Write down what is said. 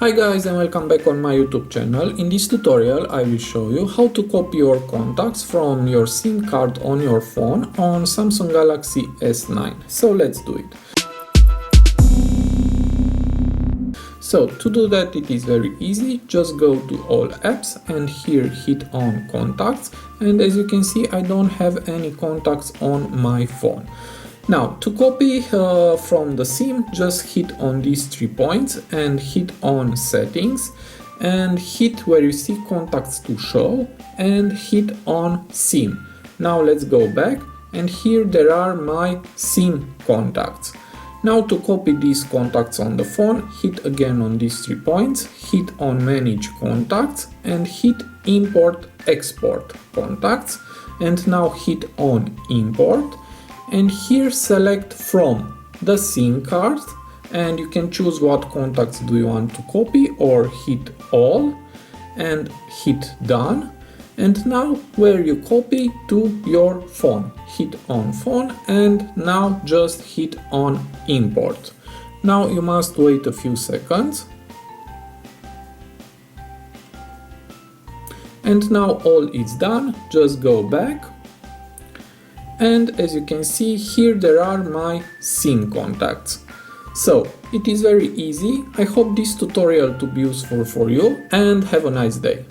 Hi guys and welcome back on my YouTube channel. In this tutorial I will show you how to copy your contacts from your SIM card on your phone on Samsung Galaxy S9. So let's do it. So to do that it is very easy, just go to all apps and here hit on contacts, and as you can see I don't have any contacts on my phone. Now to copy from the SIM, just hit on these 3 points and hit on settings and hit where you see contacts to show and hit on SIM. Now let's go back and here there are my SIM contacts. Now to copy these contacts on the phone, hit again on these 3 points, hit on manage contacts and hit import export contacts, and now hit on import. And here select from the SIM card and you can choose what contacts do you want to copy, or hit all and hit done. And now where you copy to your phone, hit on phone and now just hit on import. Now you must wait a few seconds. And now all is done, just go back. And as you can see here there are my SIM contacts. So it is very easy. I hope this tutorial to be useful for you and have a nice day.